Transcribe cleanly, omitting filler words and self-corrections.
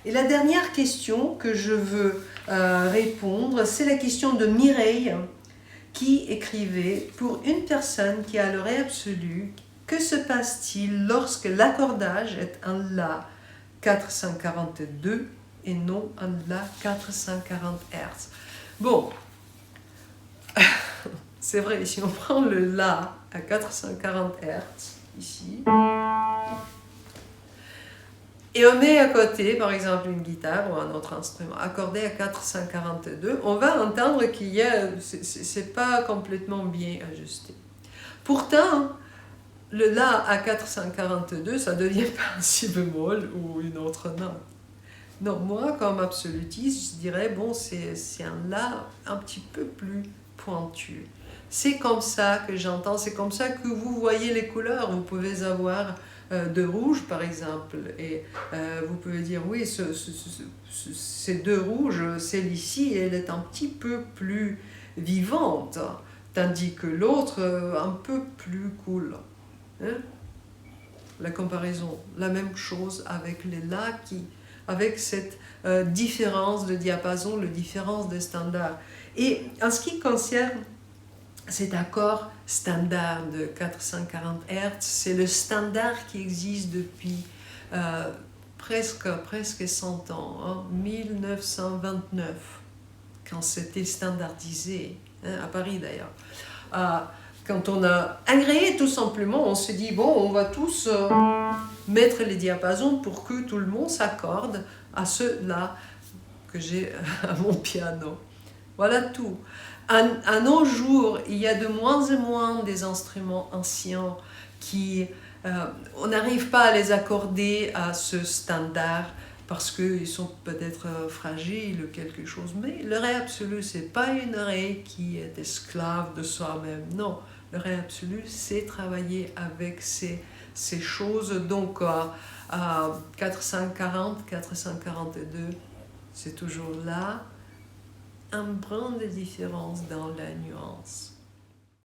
Et la dernière question que je veux répondre, c'est la question de Mireille, qui écrivait « Pour une personne qui a le ré absolu, que se passe-t-il lorsque l'accordage est un La 442 et non un La 440 Hz ?» Bon, c'est vrai, si on prend le La à 440 Hz, ici, et on met à côté, par exemple, une guitare ou un autre instrument accordé à 442, on va entendre qu'il y a, c'est pas complètement bien ajusté. Pourtant, le La à 442, ça ne devient pas un Si bémol ou une autre note. Non, moi, comme absolutiste, je dirais, bon, c'est un La un petit peu plus pointu. C'est comme ça que j'entends, c'est comme ça que vous voyez les couleurs. Vous pouvez avoir de rouge, par exemple, et vous pouvez dire, oui, ces deux rouges, celle-ci, elle est un petit peu plus vivante, tandis que l'autre, un peu plus cool. Hein? La comparaison, la même chose avec les La avec cette différence de diapason, la différence de standard. Et en ce qui concerne cet accord standard de 440 Hz, c'est le standard qui existe depuis presque 100 ans, hein, 1929, quand c'était standardisé, hein, à Paris d'ailleurs. Quand on a agréé, tout simplement, on se dit, bon, on va tous mettre les diapasons pour que tout le monde s'accorde à ceux-là que j'ai à mon piano. Voilà tout. À nos jours, il y a de moins en moins des instruments anciens qui, on n'arrive pas à les accorder à ce standard parce qu'ils sont peut-être fragiles ou quelque chose. Mais le ré absolu, ce n'est pas une ré qui est esclave de soi-même. Non, le ré absolu, c'est travailler avec ces choses. Donc, 440, 442, c'est toujours là. Un brin de différence dans la nuance.